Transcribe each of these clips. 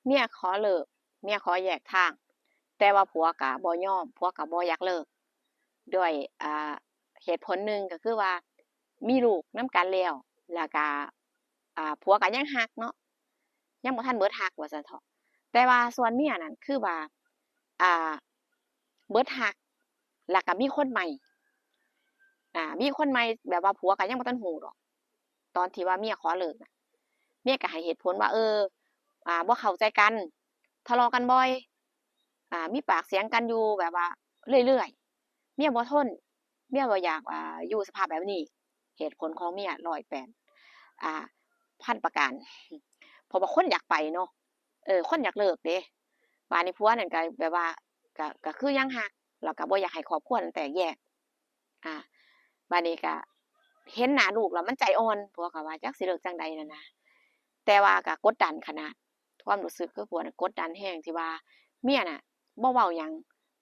เมียขอเลิกเมียขอแยกทางแต่ว่าผัวก็บ่ยอมผัวก็บ่อยากเลิกด้วยเหตุผลหนึ่งก็คือว่ามีลูกนำกันแล้วก็ผัวก็ยังรักเนาะยังบ่ทันเบิดรักว่าซั่นเถาะแต่ว่าส่วนเมียนั่นคือว่าอ่าเบิดรักแล้วก็มีคนใหม่มีคนใหม่แบบว่าผัวก็ยังบ่ทันรู้ดอกตอนที่ว่าเมียขอเลิกน่ะเมียก็ให้เหตุผลว่าบ่เข้าใจกันทะเลาะกันบ่อยมีปากเสียงกันอยู่แบบว่าเรื่อยๆเมียบ่ทนเมียบ่อยากอยู่สภาพแบบนี้เหตุผลของเมีย108อ่าพันประการเพราะว่าคนอยากไปเนาะคนอยากเลิกเด้บาดนี้ผัวนั่นก็แบบว่าก็คือยังรักแล้วก็บ่อยากให้ครอบครัวนั้นแตกแยกอ่าบัดนี้ก็เห็นหน้าลูกแล้วมันใจอ่อนผัวก็ว่าจักสิเลิกจั่งใดนั่นนะแต่ว่าก็กดดันขนาดความรู้สึกคือผัวน่ะกดดันแรงที่ว่าเมียน่ะบ่เว้าหยัง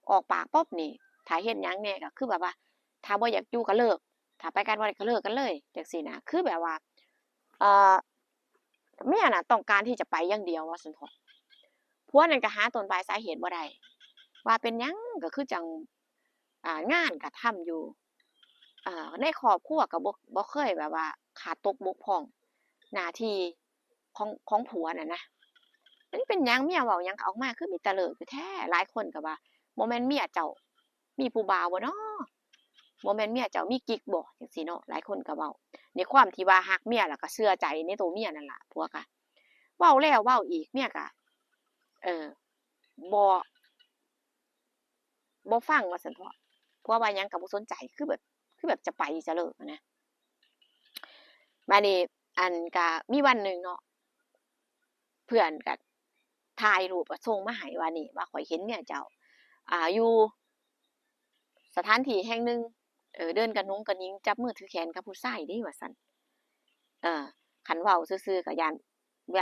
ออกปากปุ๊บนี่ถ้าเฮ็ดหยังแหน่ก็คือแบบว่าถ้าบ่อยากอยู่ก็เลิกถ้าไปกันบ่ได้ก็เลิกกันเลยจังซี้นะคือแบบว่าเอ่อเมียน่ะต้องการที่จะไปอย่างเดียวว่าซั่นเถาะผัวนั่นก็หาต้นปลายสาเหตุบ่ได้ว่าเป็นหยังก็คือจั่งงานก็ทำอยู่ในครอบครัวก็บ่เคยแบบว่าขาดตกบกพร่องหน้าที่ของผัวน่ะนะมันเป็นหยังเมียเว้าหยังก็ออกมาคือมีแต่เลิกอยู่แท้หลายคนก็ว่าบ่แม่นเมียเจ้ามีผู้บ่าวบ่น้อบ่แม่นเมียเจ้ามีกิ๊กบ่จังซี้เนาะหลายคนก็เว้าในความที่ว่ารักเมียแล้วก็เชื่อใจในตัวเมียนั่นล่ะผัวก็เว้าแล้วเว้าอีกเมียก็เอ่อบ่บ่ฟังว่าซั่นเถาะผัวว่าหยังก็บ่สนใจคือแบบจะไปจะเลิกอะนะบัดนี้อันก็มีวันหนึ่งเนาะเพื่อนก็ถ่ายรูปอะส่งมาให้ว่านี่ว่าข้อยเห็นเมียเจ้าอยู่สถานที่แห่งหนึ่งเดินกะหนุงกะหนิงจับมือถือแขนกับผู้ชายเด้ว่าซั่นเออคันเว้าซื่อๆก็ย้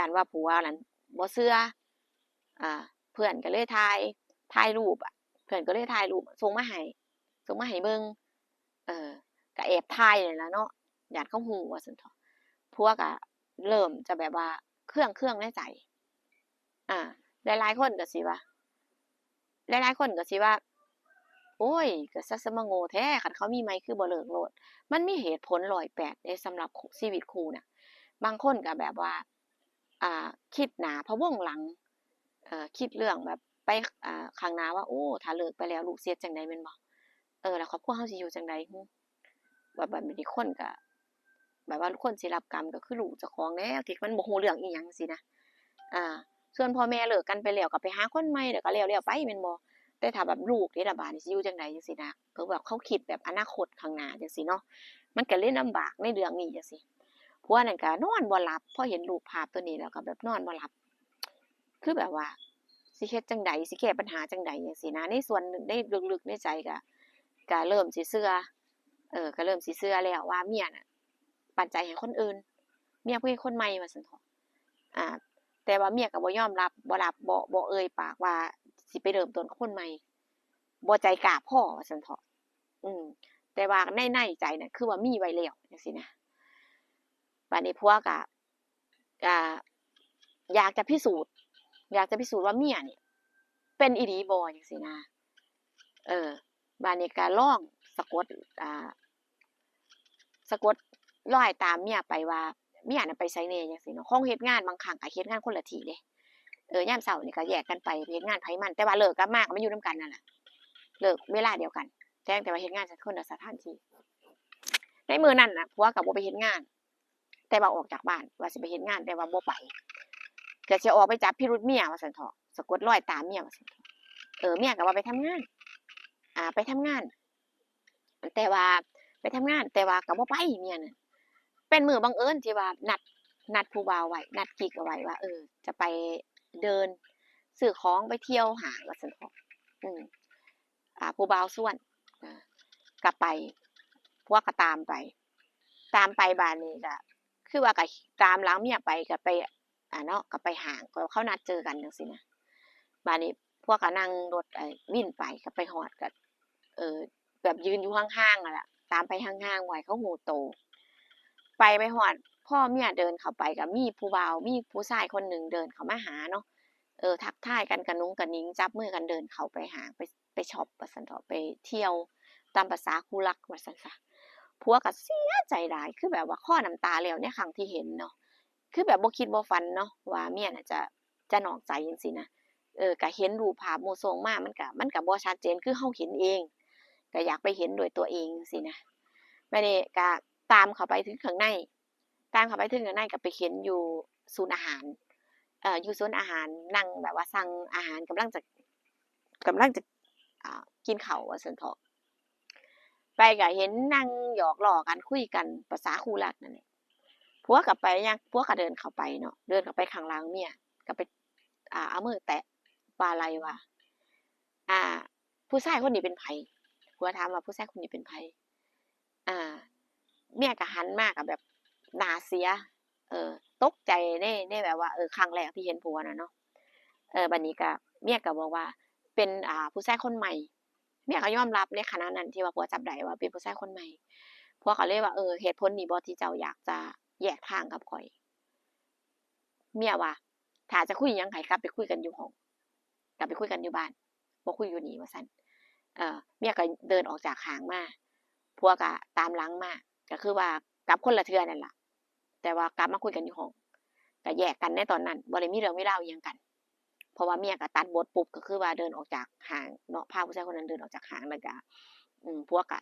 านว่าผัวนั่นบ่เชื่ออ่าเพื่อนก็เลยถ่ายรูปอะเพื่อนก็เลยถ่ายรูปส่งมาให้เบิ่งเออก็แอบถ่ายนั่นล่ะเนาะย้านเขารู้ว่าซั่นเถาะผัวก็เริ่มจะแบบว่าเครื่องๆในใจอาหลายๆคนก็สิว่าหลายๆคนก็สิว่า โอ้ยก็ซักซะมาโง่แท้คันเขามีใหม่คือบ่เลิกโลดมันมีเหตุผล108เดะสำหรับชีวิตคู่น่ะบางคนก็แบบว่าคิดหน้าพะวงหลังคิดเรื่องแบบไปข้างหน้าว่าโอ้ถ้าเลิกไปแล้วลูกสิเฮ็ดจั่งใดแม่นบ่แล้วครอบครัวเราสิอยู่จั่งใดแบบนี้คนก็แบบว่าคนสิรับกรรมก็คือลูกเจ้าของแล้วที่มันบ่รู้เรื่องอิหยังจั่งซี้นะอาส่วนพ่อแม่เลิกกันไปแล้วก็ไปหาคนใหม่แล้วก็แล้วๆไปแม่นบ่ แต่ถ้าแบบลูกนี่ล่ะบาดนี้สิอยู่จั่งใดจังซี้นะคือแบบเขาคิดแบบอนาคตข้างหน้าจังซี้เนาะมันก็เลยลำบากในเรื่องนี้จังซี้ผัวนั่นก็นอนบ่หลับพอเห็นรูปภาพตัวนี้แล้วก็แบบนอนบ่หลับคือแบบว่าสิเฮ็ดจั่งใดสิแก้ปัญหาจั่งใดจังซี้นะในส่วนหนึ่งในลึกๆในใจก็เริ่มสิเชื่อก็เริ่มสิเชื่อแล้วว่าเมียน่ะปันใจให้คนอื่นเมียคือคนใหม่ว่าซั่นเถาะอาแต่ว่าเมียก็บ่ยอมรับบ่เอ่ยปากว่าสิไปเริ่มต้นกับคนใหม่ บ่ใจกล้าพอว่าซั่นเถาะอืมแต่ว่าในใจน่ะคือว่ามีไว้แล้วจังซี้นะบัดนี้ผัวก็อ่าอยากจะพิสูจน์ว่าเมียนี่เป็นอีหลีบ่จังซี้นะเออบัดนี้ก็ลองสะกดอ่าสะกดรอยตามเมียไปว่าเมียน่ะไปไสแหน่จังซี้เนาะของเฮ็ดงานบางครั้งก็เฮ็ดงานคนละที่เดะยามเช้านี่ก็แยกกันไปเฮ็ดงานไผมันแต่ว่าเลิกกลับมาก็มาอยู่นำกันนั่นล่ะเลิกเวลาเดียวกันแต่ว่าเฮ็ดงานคนละสถานที่ ในมื้อนั้นน่ะผัวก็บ่ไปเฮ็ดงานแต่ว่าออกจากบ้านว่าสิไปเฮ็ดงานแต่ว่าบ่ไปก็สิออกไปจับพิรุธเมียว่าซั่นเถาะสะกดรอยตามเมียว่าซั่นเถาะเมียก็ว่าไปทำงานไปทำงานแต่ว่าไปทำงานแต่ว่าก็บ่ไปเมียนั่นเป็นมื้อบังเอิญที่ว่านัดผู้บ่าวไว้นัดกิ๊กเอาไว้ว่าจะไปเดินซื้อของไปเที่ยวห้างว่าซั่นเถาะอืมผู้บ่าวชวนอาก็ไปผัวก็ตามไปบ้านนี้ก็คือว่าก็ตามหลังเมียไปก็ไปเนาะก็ไปห้างก็เขานัดเจอกันจังซี้นะบ้านนี้ผัวก็นั่งรถวินไปก็ไปฮอดก็แบบยืนอยู่ห่างๆนั่นล่ะตามไปห่างๆบ่ให้เขาฮู้โตไปฮอดพอเมียเดินเข้าไปก็มีผู้บ่าวมีผู้ชายคนหนึ่งเดินเข้ามาหาเนาะ ทักทายกันกะนุ้งกะนิ้งจับมือกันเดินเข้าไปห้างไปช็อปว่าซั่นเถาะไปเที่ยวตามประสาคู่รักว่าซั่นซะผัวก็เสียใจหลายคือแบบว่าคลอน้ำตาแล้วในครั้งที่เห็นเนาะคือแบบบ่คิดบ่ฝันเนาะว่าเมียน่ะจะนอกใจจังซี้นะก็เห็นรูปภาพหมู่ส่งมามันก็บ่ชัดเจนคือเราเห็นเองก็อยากไปเห็นด้วยตัวเองจังซี้นะบัดนี้ก็ตามเข้าไปถึงข้างในตามเข้าไปถึงข้างในก็ไปเห็นอยู่ศูนย์อาหารอยู่ศูนย์อาหารนั่งแบบว่าสั่งอาหารกำลังจะกินข้าวว่าซั่นเถาะไปก็เห็นนั่งหยอกล้อกันคุยกันประสาคู่รักนั่นแหละผัวก็ไปยังผัวก็เดินเข้าไปเนาะเดินเข้าไปข้างหลังเมียก็ไปเอามือแตะบ่าไหล่ว่าอ่าผู้ชายคนนี้เป็นไผผัวถามว่าผู้ชายคนนี้เป็นไผอ่าเมียก็หันมาก็แบบหน้าเสียเออตกใจในแบบว่าครั้งแรกที่เห็นผัวน่ะเนาะบัดนี้ก็เมียก็บอกว่าเป็นผู้ชายคนใหม่เมียก็ยอมรับในขณะนั้นที่ว่าผัวจับได้ว่าเป็นผู้ชายคนใหม่ผัวก็เลยว่าเหตุผลนี้บ่ที่เจ้าอยากจะแยกทางกับข้อยเมียว่าถ้าจะคุยหยังให้กลับไปคุยกันอยู่ห้องกลับไปคุยกันอยู่บ้านบ่คุยอยู่นี่ว่าซั่นเมียก็เดินออกจากห้างมาผัวก็ตามหลังมาก็คือว่ากลับคนละเทื่อนั่นล่ะแต่ว่ากลับมาคุยกันอยู่ห้องก็แยกกันในตอนนั้นบ่ได้มีเรื่องมีราวอิหยังกันเพราะว่าเมียก็ตัดบทปุ๊บก็คือว่าเดินออกจากห้างเนาะพาผู้ชายคนนั้นเดินออกจากห้างแล้วก็ผัวก็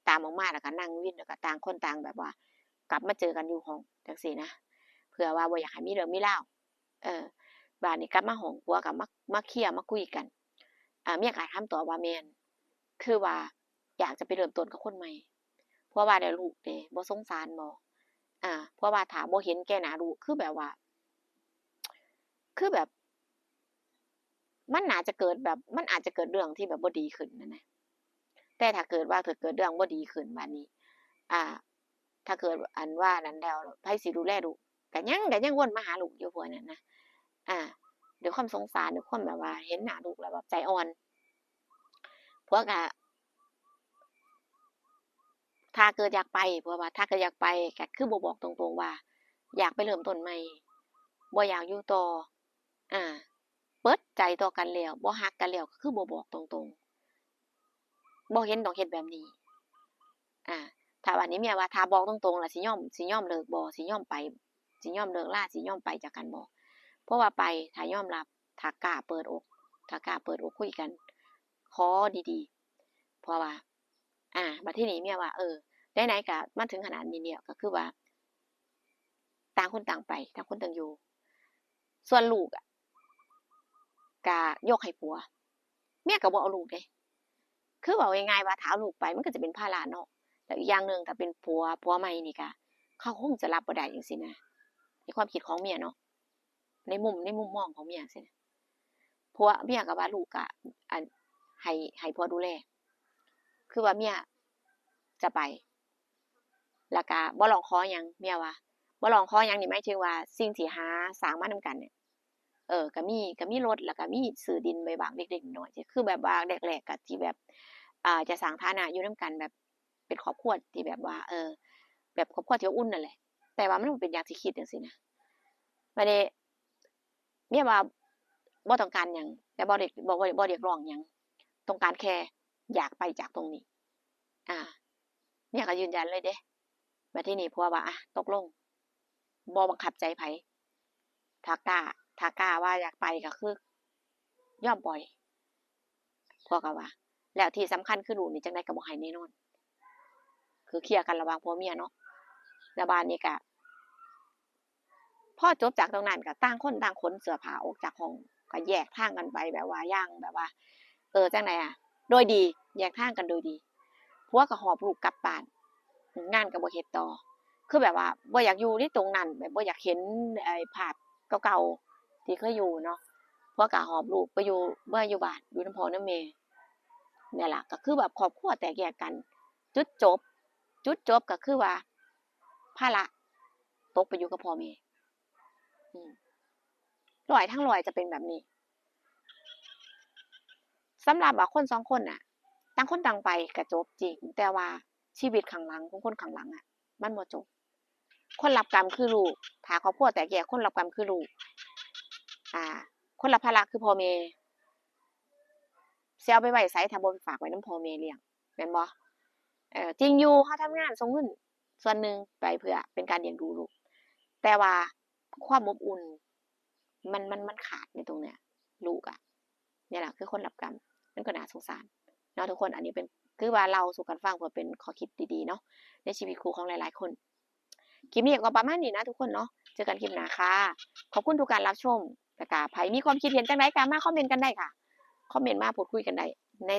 ตามออกมาแล้วก็นั่งวินแล้วก็ต่างคนต่างแบบว่ากลับมาเจอกันอยู่ห้องจังซี่นะเผื่อว่าบ่อยากให้มีเรื่องมีราวเออบัดนี้กลับมาห้องผัวก็มาเคลียร์มาคุยกันเมียก็ถามต่อว่าแม่นคือว่าอยากจะไปเริ่มต้นกับคนใหม่เพราะว่าได้ลูกเด้บ่สงสารบ่เพราะว่าถ้าบ่เห็นแก่หน้าลูกคือแบบว่าคือแบบมันน่าจะเกิดแบบมันอาจจะเกิดเรื่องที่แบบบ่ดีขึ้นนั่นนะแต่ถ้าเกิดว่าเกิดเรื่องบ่ดีขึ้นบัดนี้อ่าถ้าเกิดอันว่านั้นแล้วไผสิดูแลลูกก็ยังวนมาหาลูกอยู่ผัวนั่นนะอาด้วยความสงสารด้วยความแบบว่าเห็นหน้าลูกแล้วแบบใจอ่อนผัวก็ถ้าเกิดอยากไปผัวว่าถ้าเกิดอยากไปก็คือบ่บอกตรงๆว่าอยากไปเริ่มต้นใหม่บ่อยากอยู่ต่ออาเปิดใจต่อกันแล้วบ่รักกันแล้วก็คือบ่บอกตรงๆบ่เห็นต้องเฮ็ดแบบนี้อาถ้าบัดนี้เมียว่าถ้าบอกตรงๆล่ะสิยอมเลิกบ่สิยอมไปสิยอมเลิกราสิยอมไปจากกันบ่เพราะว่าไปถ้ายอมรับถ้ากล้าเปิดอกถ้ากล้าเปิดอกคุยกันขอดีๆเพราะว่าบัดทีนี้เมียว่าไหนๆก็มาถึงขนาดนี้แล้วก็คือว่าต่างคนต่างไปต่างคนต่างอยู่ส่วนลูกอะก็ยกให้ผัวเมียก็บ่เอาลูกเดะคือเว้าง่ายๆว่าถ้าเอาลูกไปมันก็จะเป็นภาระเนาะแล้วอีกอย่างหนึ่งถ้าเป็นผัวใหม่นี่ก็เขาคงจะรับบ่ได้จังซี้นะในความคิดของเมียเนาะในมุมมองของเมียจังซี้นะผัวเมียก็ว่าลูกก็อันให้ผัวดูแลคือว่าเมียจะไปแล้วก็บ่ร้องขอหยังเมียว่าบ่ร้องขอหยังนี่หมายถึงว่าสิ่งที่หาสร้างมานำกันเนี่ยก็มีรถแล้วก็มีซื้อดินไว้บ้างเล็กๆน้อยๆที่คือแบบว่าแรกๆก็ที่แบบจะสร้างฐานะอยู่นำกันแบบเป็นครอบครัวที่แบบว่าแบบครอบครัวที่อบอุ่นนั่นแหละแต่ว่ามันบ่เป็นอย่างที่คิดจังซี้นะบัดนี้เมียว่าบ่ต้องการหยังแต่บ่เรียกร้องหยังต้องการแค่อยากไปจากตรงนี้อาเมียก็ยืนยันเลยเดะบัดทีนี้ผัวว่าตกลงบ่บังคับใจไผถ้ากล้าถ้ากล้าว่าอยากไปก็คือยอมปล่อยผัวก็ว่าแล้วที่สำคัญคือลูกนี่จั่งใดก็บ่ให้แน่นอนคือเคลียร์กันระหว่างผัวเมียเนาะแล้วบัดนี้ก็พอจบจากตรงนั้นก็ต่างคนต่างขนเสื้อผ้าออกจากห้องก็แยกทางกันไปแบบว่าอย่างแบบว่าจั่งใดโดยดีแยกทางกันโดยดีผัวก็หอบลูกกลับบ้านงานก็บ่เฮ็ดต่อคือแบบว่าบ่อยากอยู่ในตรงนั้นแบบบ่อยากเห็นไอ้ภาพเก่าๆที่เคยอยู่เนาะผัวก็หอบลูกไปอยู่มาอยู่บ้านอยู่นำพ่อนำแม่เนี่ยล่ะก็คือแบบครอบครัวแตกแยกกันจุดจบจุดจบก็คือว่าภาระตกไปอยู่กับพ่อแม่อืมร้อยทั้งร้อยจะเป็นแบบนี้สำหรับคน2คนน่ะต่างคนต่างไปก็จบจริงแต่ว่าชีวิตข้างหลังของคนข้างหลังอะมันบ่จบคนรับกรรมคือลูกถ้าครอบครัวแตกแยกคนรับกรรมคือลูกอา คนละภาระคือพ่อแม่สิเอาไปไว้ไสถ้าบ่ฝากไว้นำพ่อแม่เลี้ยงแม่นบ่จริงอยู่เราทำงานส่งเงินส่วนหนึ่งไปเพื่อเป็นการเลี้ยงดูลูกแต่ว่าความอบอุ่นมันขาดในตรงเนี้ยลูกอะเนี่ยแหละคือคนรับกรรมมันก็น่าสงสารเนาะทุกคนอันนี้เป็นคือว่าเราสู่กันฟังเพื่อเป็นข้อคิดดีๆเนาะในชีวิตคู่ของหลายๆคนคลิปนี้ก็ประมาณนี้นะทุกคนเนาะเจอกันคลิปหน้าค่ะขอบคุณทุกการรับชมแต่กาไผมีความคิดเห็นจังไดก็มาคอมเมนต์กันได้ค่ะคอมเมนต์มาพูดคุยกันได้ใน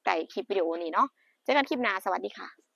ใต้คลิปวิดีโอนี้เนาะเจอกันคลิปหน้าสวัสดีค่ะ